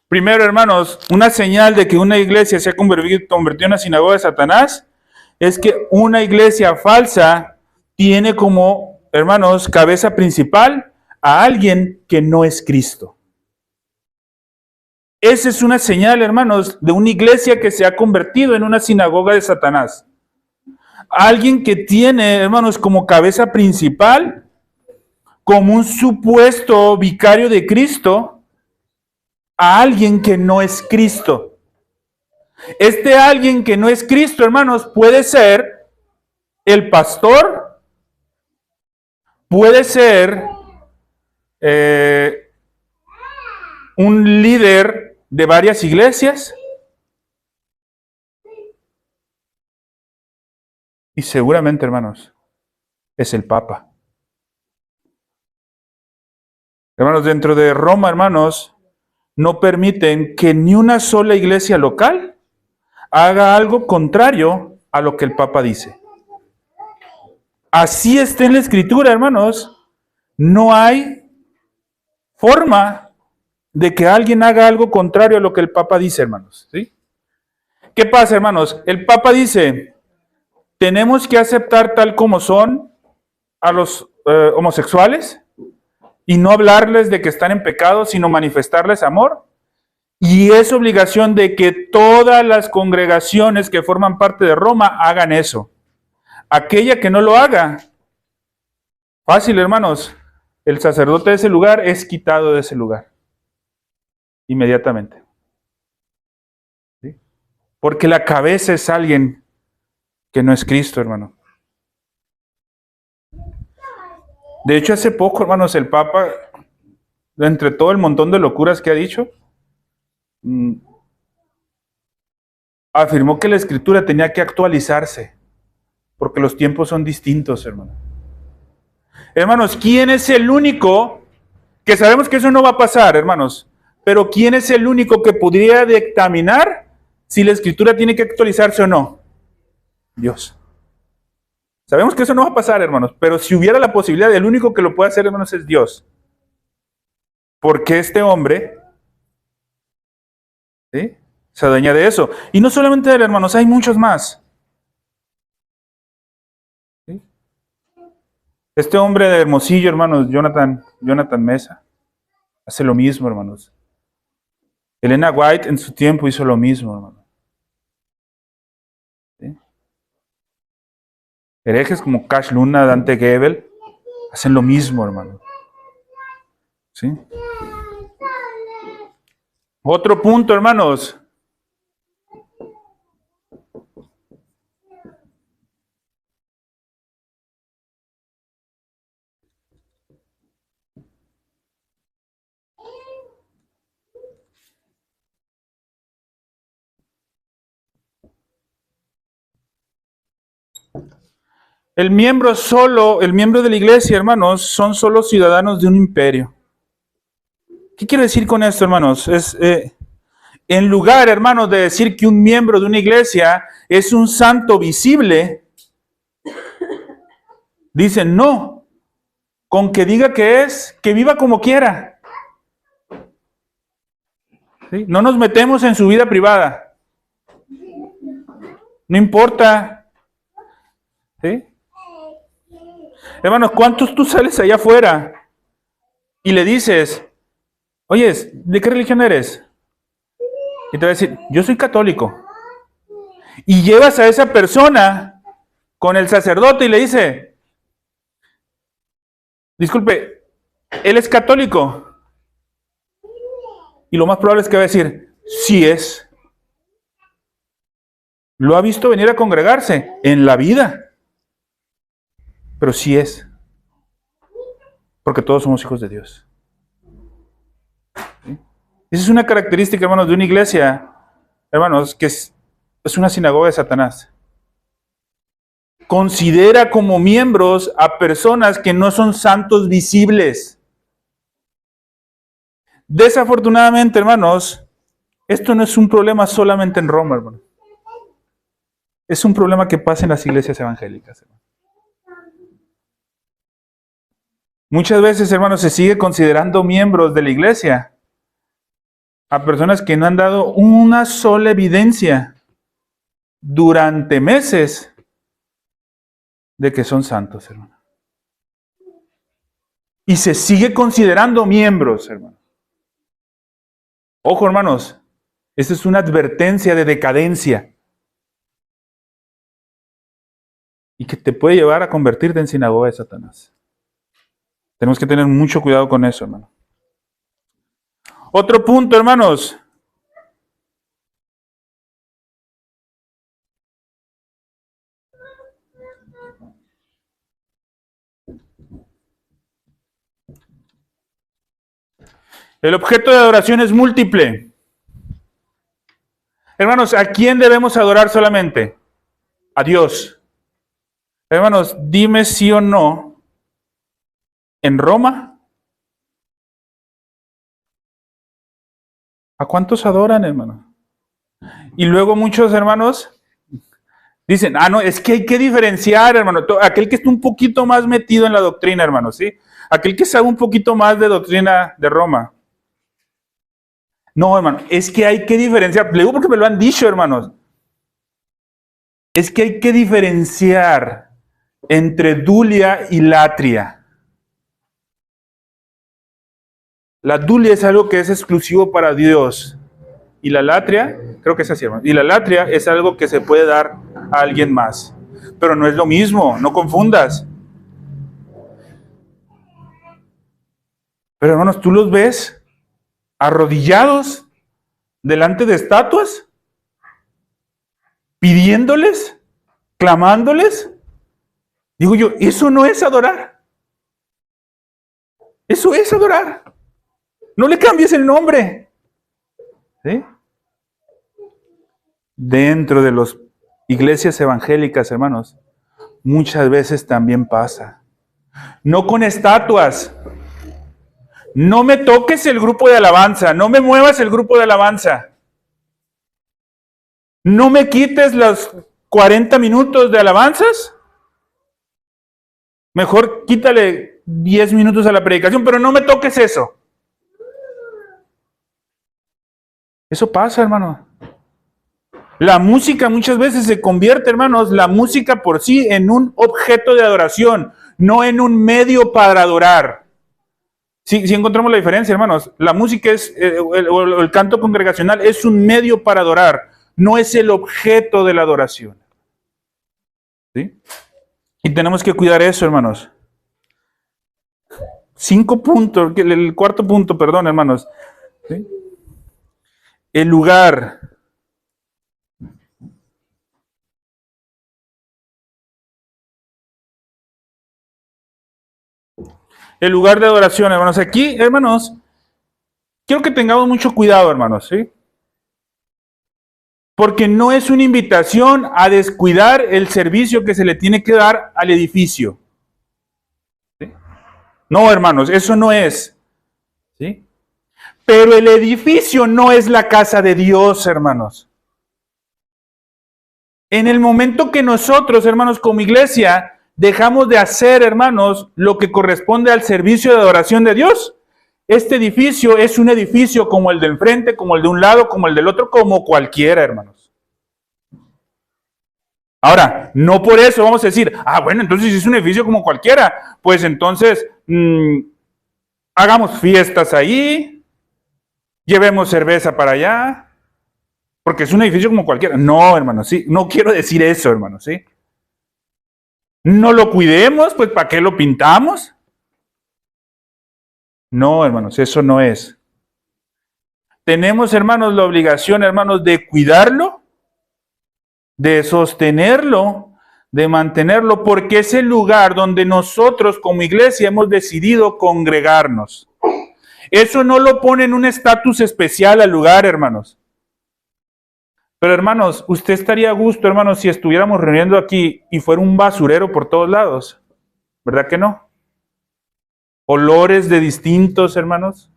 [SPEAKER 1] Primero, hermanos, una señal de que una iglesia se ha convertido en una sinagoga de Satanás es que una iglesia falsa tiene como, hermanos, cabeza principal a alguien que no es Cristo. Esa es una señal, hermanos, de una iglesia que se ha convertido en una sinagoga de Satanás. Alguien que tiene, hermanos, como cabeza principal, como un supuesto vicario de Cristo, a alguien que no es Cristo. Este alguien que no es Cristo, hermanos, puede ser el pastor, puede ser un líder de varias iglesias y seguramente, hermanos, es el Papa. Hermanos, dentro de Roma, hermanos, no permiten que ni una sola iglesia local haga algo contrario a lo que el Papa dice. Así está en la Escritura, hermanos. No hay forma de que alguien haga algo contrario a lo que el Papa dice, hermanos. ¿Sí? ¿Qué pasa, hermanos? El Papa dice, tenemos que aceptar tal como son a los homosexuales y no hablarles de que están en pecado, sino manifestarles amor. Y es obligación de que todas las congregaciones que forman parte de Roma hagan eso. Aquella que no lo haga, fácil, hermanos, el sacerdote de ese lugar es quitado de ese lugar. Inmediatamente. ¿Sí? Porque la cabeza es alguien que no es Cristo, hermano. De hecho, hace poco, hermanos, el Papa, entre todo el montón de locuras que ha dicho, afirmó que la Escritura tenía que actualizarse, porque los tiempos son distintos, hermano. Hermanos, ¿quién es el único, que sabemos que eso no va a pasar, hermanos, pero quién es el único que podría dictaminar si la Escritura tiene que actualizarse o no? Dios. Sabemos que eso no va a pasar, hermanos, pero si hubiera la posibilidad, el único que lo puede hacer, hermanos, es Dios. Porque este hombre, ¿sí?, se adueña de eso. Y no solamente de él, hermanos, hay muchos más. ¿Sí? Este hombre de Hermosillo, hermanos, Jonathan Mesa, hace lo mismo, hermanos. Elena White en su tiempo hizo lo mismo, hermano. ¿Sí? Herejes como Cash Luna, Dante Gebel, hacen lo mismo, hermano. ¿Sí? Otro punto, hermanos. El miembro de la iglesia, hermanos, son solo ciudadanos de un imperio. ¿Qué quiero decir con esto, hermanos? En lugar, hermanos, de decir que un miembro de una iglesia es un santo visible, dicen no, con que diga que es, que viva como quiera. ¿Sí? No nos metemos en su vida privada. No importa. ¿Sí? Hermanos, ¿cuántos tú sales allá afuera y le dices, oye, ¿de qué religión eres? Y te va a decir, yo soy católico. Y llevas a esa persona con el sacerdote y le dice, disculpe, ¿él es católico? Y lo más probable es que va a decir, sí es. Lo ha visto venir a congregarse en la vida. Pero sí es. Porque todos somos hijos de Dios. ¿Sí? Esa es una característica, hermanos, de una iglesia, hermanos, que es una sinagoga de Satanás. Considera como miembros a personas que no son santos visibles. Desafortunadamente, hermanos, esto no es un problema solamente en Roma, hermanos. Es un problema que pasa en las iglesias evangélicas, hermanos. Muchas veces, hermanos, se sigue considerando miembros de la iglesia a personas que no han dado una sola evidencia durante meses de que son santos, hermano. Y se sigue considerando miembros, hermano. Ojo, hermanos, esta es una advertencia de decadencia y que te puede llevar a convertirte en sinagoga de Satanás. Tenemos que tener mucho cuidado con eso, hermano. Otro punto, hermanos. El objeto de adoración es múltiple. Hermanos, ¿a quién debemos adorar solamente? A Dios. Hermanos, dime sí o no. En Roma, ¿a cuántos adoran, hermano? Y luego muchos hermanos dicen, no, es que hay que diferenciar, hermano. Aquel que está un poquito más metido en la doctrina, hermano, ¿sí? Aquel que sabe un poquito más de doctrina de Roma. No, hermano, es que hay que diferenciar. Le digo porque me lo han dicho, hermanos. Es que hay que diferenciar entre dulia y latria. La dulia es algo que es exclusivo para Dios. Y la latria, creo que es así, hermano. Y la latria es algo que se puede dar a alguien más. Pero no es lo mismo, no confundas. Pero hermanos, ¿tú los ves arrodillados delante de estatuas? ¿Pidiéndoles? ¿Clamándoles? Digo yo, eso no es adorar. Eso es adorar. No le cambies el nombre. ¿Sí? Dentro de las iglesias evangélicas, hermanos, muchas veces también pasa. No con estatuas. No me toques el grupo de alabanza. No me muevas el grupo de alabanza. No me quites los 40 minutos de alabanzas. Mejor quítale 10 minutos a la predicación, pero no me toques eso. Eso pasa, hermano. La música muchas veces se convierte, hermanos, la música por sí en un objeto de adoración, no en un medio para adorar. Sí encontramos la diferencia, hermanos. La música es, el canto congregacional es un medio para adorar, no es el objeto de la adoración. ¿Sí? Y tenemos que cuidar eso, hermanos. 5 puntos, el cuarto punto, perdón, hermanos. ¿Sí? El lugar. El lugar de adoración, hermanos. Aquí, hermanos, quiero que tengamos mucho cuidado, hermanos, ¿sí? Porque no es una invitación a descuidar el servicio que se le tiene que dar al edificio. ¿Sí? No, hermanos, eso no es. ¿Sí? Pero el edificio no es la casa de Dios, hermanos. En el momento que nosotros, hermanos, como iglesia, dejamos de hacer, hermanos, lo que corresponde al servicio de adoración de Dios, este edificio es un edificio como el del frente, como el de un lado, como el del otro, como cualquiera, hermanos. Ahora, no por eso vamos a decir, bueno, entonces si es un edificio como cualquiera, pues entonces hagamos fiestas ahí, llevemos cerveza para allá, porque es un edificio como cualquiera. No, hermanos, sí, no quiero decir eso, hermanos, sí. No lo cuidemos, pues ¿para qué lo pintamos? No, hermanos, eso no es. Tenemos, hermanos, la obligación, hermanos, de cuidarlo, de sostenerlo, de mantenerlo, porque es el lugar donde nosotros como iglesia hemos decidido congregarnos. Eso no lo pone en un estatus especial al lugar, hermanos. Pero hermanos, usted estaría a gusto, hermanos, si estuviéramos reuniendo aquí y fuera un basurero por todos lados. ¿Verdad que no? Olores de distintos, hermanos.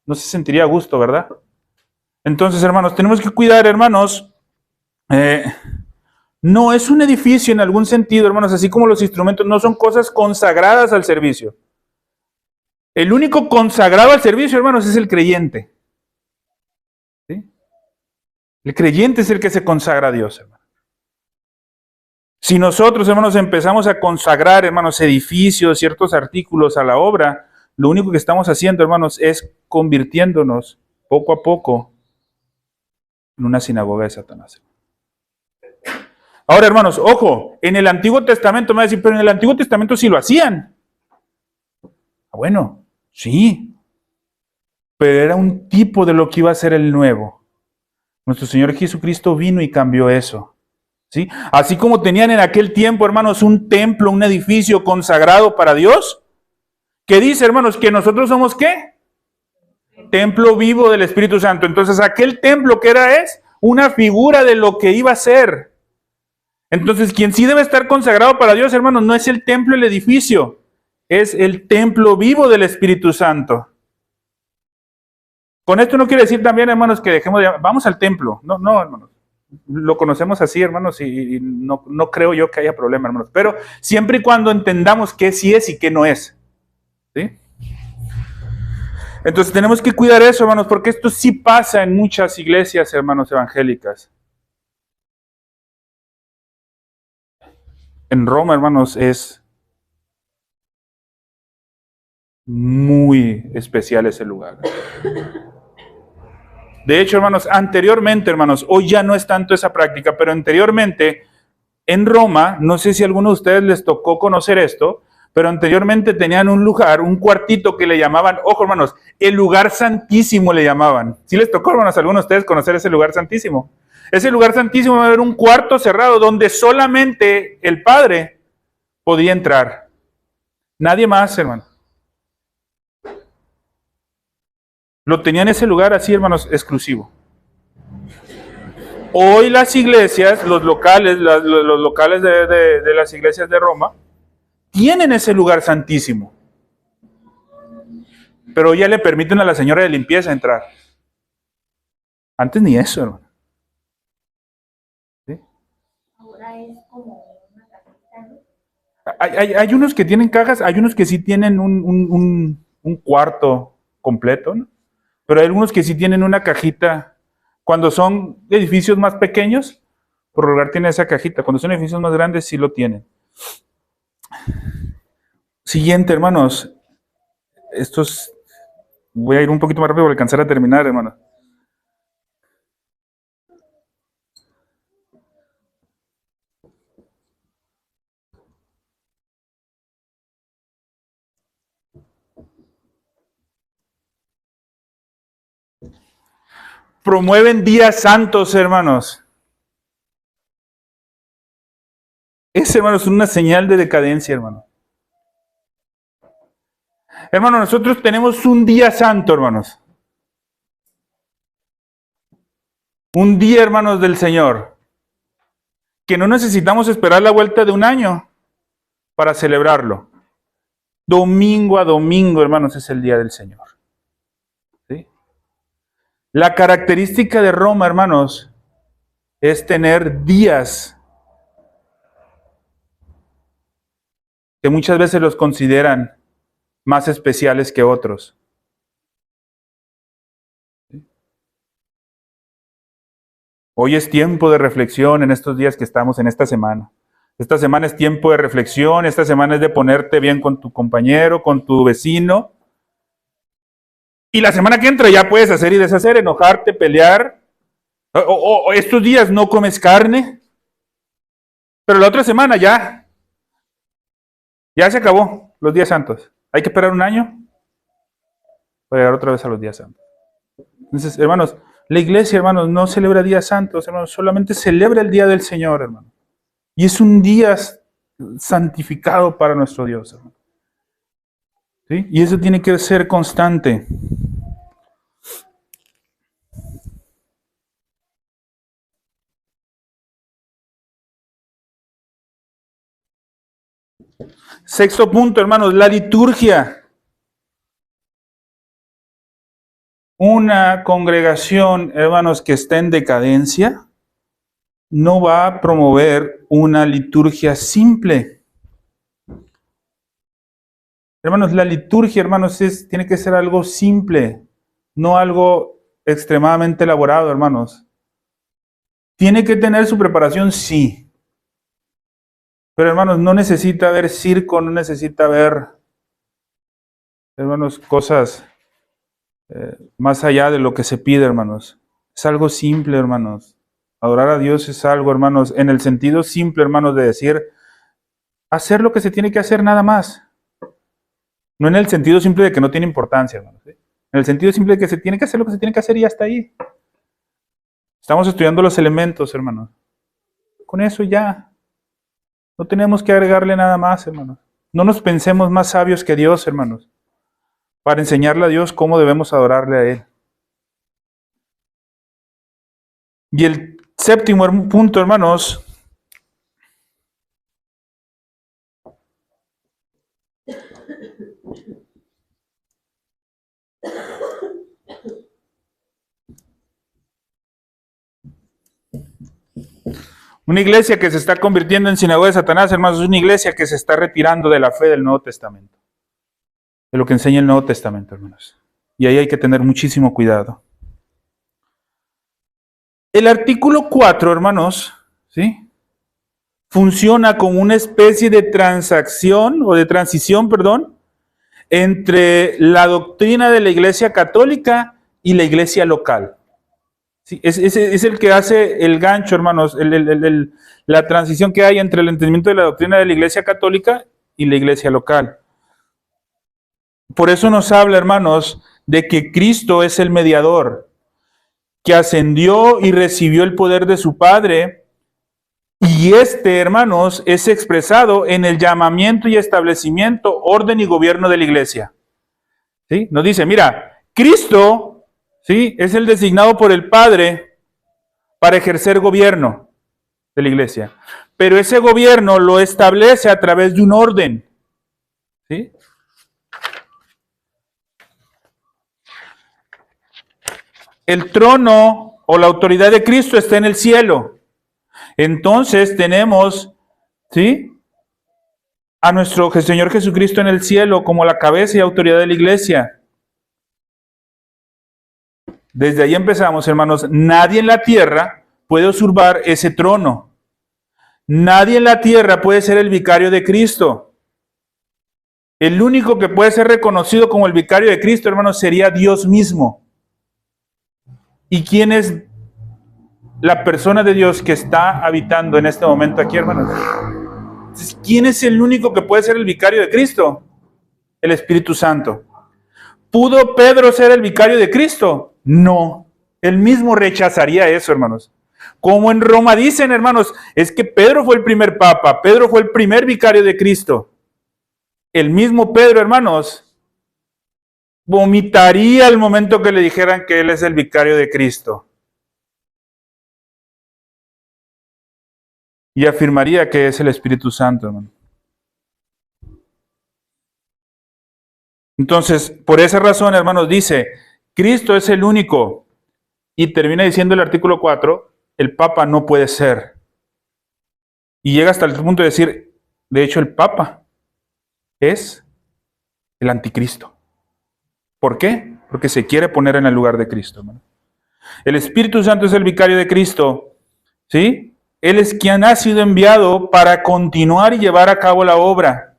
[SPEAKER 1] No se sentiría a gusto, ¿verdad? Entonces, hermanos, tenemos que cuidar, hermanos. No es un edificio en algún sentido, hermanos, así como los instrumentos no son cosas consagradas al servicio. El único consagrado al servicio, hermanos, es el creyente. ¿Sí? El creyente es el que se consagra a Dios, hermano. Si nosotros, hermanos, empezamos a consagrar, hermanos, edificios, ciertos artículos a la obra, lo único que estamos haciendo, hermanos, es convirtiéndonos poco a poco en una sinagoga de Satanás. Ahora, hermanos, ojo, en el Antiguo Testamento me va a decir, pero en el Antiguo Testamento sí lo hacían. Bueno, sí, pero era un tipo de lo que iba a ser el nuevo. Nuestro Señor Jesucristo vino y cambió eso. ¿Sí? Así como tenían en aquel tiempo, hermanos, un templo, un edificio consagrado para Dios, que dice, hermanos, que nosotros somos ¿qué? Templo vivo del Espíritu Santo. Entonces, aquel templo que era es una figura de lo que iba a ser. Entonces, quien sí debe estar consagrado para Dios, hermanos, no es el templo, el edificio, es el templo vivo del Espíritu Santo. Con esto no quiere decir también, hermanos, que dejemos de vamos al templo. No, no, hermanos. Lo conocemos así, hermanos, y no creo yo que haya problema, hermanos. Pero siempre y cuando entendamos qué sí es y qué no es. ¿Sí? Entonces tenemos que cuidar eso, hermanos, porque esto sí pasa en muchas iglesias, hermanos, evangélicas. En Roma, hermanos, es muy especial ese lugar. De hecho, hermanos, anteriormente, hermanos, hoy ya no es tanto esa práctica, pero anteriormente, en Roma, no sé si a alguno de ustedes les tocó conocer esto, pero anteriormente tenían un lugar, un cuartito que le llamaban, ojo, hermanos, el lugar santísimo le llamaban. ¿Sí les tocó, hermanos, a algunos de ustedes conocer ese lugar santísimo? Ese lugar santísimo va a haber un cuarto cerrado donde solamente el Padre podía entrar. Nadie más, hermano. Lo tenían ese lugar así, hermanos, exclusivo. Hoy las iglesias, los locales de las iglesias de Roma, tienen ese lugar santísimo. Pero ya le permiten a la señora de limpieza entrar. Antes ni eso, hermano. ¿Sí?
[SPEAKER 2] Ahora es como una cajita, ¿no?
[SPEAKER 1] Hay unos que tienen cajas, hay unos que sí tienen un cuarto completo, ¿no? Pero hay algunos que sí tienen una cajita. Cuando son edificios más pequeños, por lo regular tiene esa cajita. Cuando son edificios más grandes, sí lo tienen. Siguiente, hermanos. Voy a ir un poquito más rápido para alcanzar a terminar, hermanos. Promueven días santos, hermanos. Ese, hermanos, es una señal de decadencia, hermano. Hermanos, nosotros tenemos un día santo, hermanos. Un día, hermanos, del Señor. Que no necesitamos esperar la vuelta de un año para celebrarlo. Domingo a domingo, hermanos, es el día del Señor. ¿Sí? La característica de Roma, hermanos, es tener días que muchas veces los consideran más especiales que otros. Hoy es tiempo de reflexión en estos días que estamos en esta semana. Esta semana es tiempo de reflexión, esta semana es de ponerte bien con tu compañero, con tu vecino. Y la semana que entra ya puedes hacer y deshacer, enojarte, pelear. O estos días no comes carne. Pero la otra semana ya se acabó los días santos. Hay que esperar un año para llegar otra vez a los días santos. Entonces, hermanos, la iglesia, hermanos, no celebra días santos, hermanos, solamente celebra el día del Señor, hermano. Y es un día santificado para nuestro Dios, hermano. ¿Sí? Y eso tiene que ser constante. Sexto punto, hermanos, la liturgia. Una congregación, hermanos, que está en decadencia, no va a promover una liturgia simple. Hermanos, la liturgia, hermanos, tiene que ser algo simple, no algo extremadamente elaborado, hermanos. Tiene que tener su preparación, sí. Pero, hermanos, no necesita ver circo, no necesita ver, hermanos, cosas más allá de lo que se pide, hermanos. Es algo simple, hermanos. Adorar a Dios es algo, hermanos, en el sentido simple, hermanos, de decir, hacer lo que se tiene que hacer nada más. No en el sentido simple de que no tiene importancia, hermanos. ¿Sí? En el sentido simple de que se tiene que hacer lo que se tiene que hacer y hasta ahí. Estamos estudiando los elementos, hermanos. Con eso ya. No tenemos que agregarle nada más, hermanos. No nos pensemos más sabios que Dios, hermanos, para enseñarle a Dios cómo debemos adorarle a Él. Y el séptimo punto, hermanos, una iglesia que se está convirtiendo en sinagoga de Satanás, hermanos, es una iglesia que se está retirando de la fe del Nuevo Testamento. De lo que enseña el Nuevo Testamento, hermanos. Y ahí hay que tener muchísimo cuidado. El artículo 4, hermanos, ¿sí?, funciona como una especie de transacción, o de transición, perdón, entre la doctrina de la Iglesia Católica y la Iglesia local. Sí, es el que hace el gancho, hermanos, la transición que hay entre el entendimiento de la doctrina de la Iglesia Católica y la Iglesia local. Por eso nos habla, hermanos, de que Cristo es el mediador, que ascendió y recibió el poder de su Padre, y hermanos, es expresado en el llamamiento y establecimiento, orden y gobierno de la Iglesia. ¿Sí? Nos dice, mira, Cristo, ¿sí?, es el designado por el Padre para ejercer gobierno de la Iglesia. Pero ese gobierno lo establece a través de un orden. ¿Sí? El trono o la autoridad de Cristo está en el cielo. Entonces tenemos, ¿sí?, a nuestro Señor Jesucristo en el cielo como la cabeza y autoridad de la iglesia. Desde ahí empezamos, hermanos. Nadie en la tierra puede usurpar ese trono. Nadie en la tierra puede ser el vicario de Cristo. El único que puede ser reconocido como el vicario de Cristo, hermanos, sería Dios mismo. ¿Y quién es la persona de Dios que está habitando en este momento aquí, hermanos? ¿Quién es el único que puede ser el vicario de Cristo? El Espíritu Santo. ¿Pudo Pedro ser el vicario de Cristo? No. Él mismo rechazaría eso, hermanos. Como en Roma dicen, hermanos, es que Pedro fue el primer papa, Pedro fue el primer vicario de Cristo. El mismo Pedro, hermanos, vomitaría al momento que le dijeran que él es el vicario de Cristo. Y afirmaría que es el Espíritu Santo, hermano. Entonces, por esa razón, hermanos, dice, Cristo es el único. Y termina diciendo el artículo 4, el Papa no puede ser. Y llega hasta el punto de decir, de hecho, el Papa es el anticristo. ¿Por qué? Porque se quiere poner en el lugar de Cristo, hermano. El Espíritu Santo es el vicario de Cristo, ¿sí? Él es quien ha sido enviado para continuar y llevar a cabo la obra.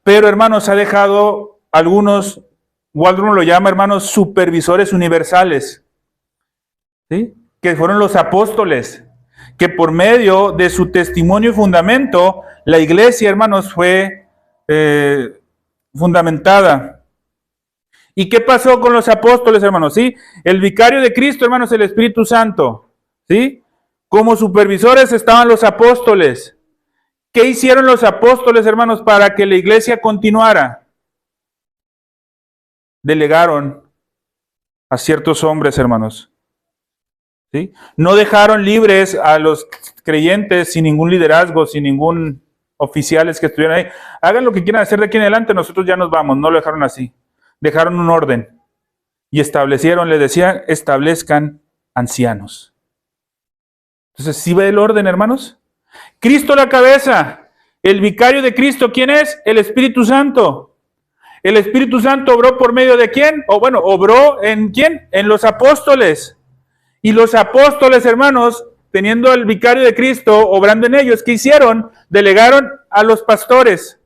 [SPEAKER 1] Pero, hermanos, ha dejado algunos, Waldron lo llama, hermanos, supervisores universales, ¿sí?, que fueron los apóstoles, que por medio de su testimonio y fundamento, la iglesia, hermanos, fue fundamentada. ¿Y qué pasó con los apóstoles, hermanos? ¿Sí? El vicario de Cristo, hermanos, el Espíritu Santo, ¿sí? Como supervisores estaban los apóstoles. ¿Qué hicieron los apóstoles, hermanos, para que la iglesia continuara? delegaron a ciertos hombres, hermanos. ¿Sí? No dejaron libres a los creyentes sin ningún liderazgo, sin ningún oficiales que estuvieran ahí. Hagan lo que quieran hacer de aquí en adelante, nosotros ya nos vamos. No lo dejaron así. Dejaron un orden y establecieron, le decía, establezcan ancianos. Entonces, ¿sí ve el orden, hermanos? Cristo la cabeza. El vicario de Cristo, ¿quién es? El Espíritu Santo. El Espíritu Santo obró por medio de quién? O bueno, obró en quién? En los apóstoles. Y los apóstoles, hermanos, teniendo al vicario de Cristo, obrando en ellos, ¿qué hicieron? Delegaron a los pastores.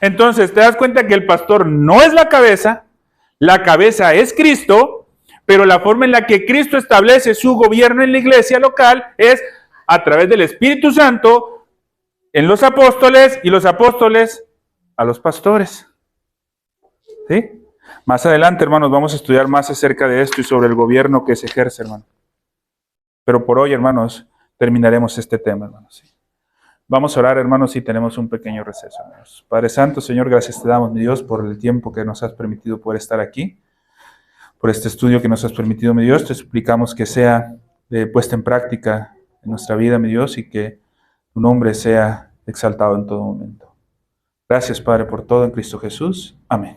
[SPEAKER 1] Entonces, te das cuenta que el pastor no es la cabeza es Cristo, pero la forma en la que Cristo establece su gobierno en la iglesia local es a través del Espíritu Santo en los apóstoles y los apóstoles a los pastores. ¿Sí? Más adelante, hermanos, vamos a estudiar más acerca de esto y sobre el gobierno que se ejerce, hermano. Pero por hoy, hermanos, terminaremos este tema, hermanos. Vamos a orar, hermanos, y tenemos un pequeño receso, hermanos. Padre Santo, Señor, gracias te damos, mi Dios, por el tiempo que nos has permitido poder estar aquí, por este estudio que nos has permitido, mi Dios. Te suplicamos que sea puesta en práctica en nuestra vida, mi Dios, y que tu nombre sea exaltado en todo momento. Gracias, Padre, por todo en Cristo Jesús. Amén.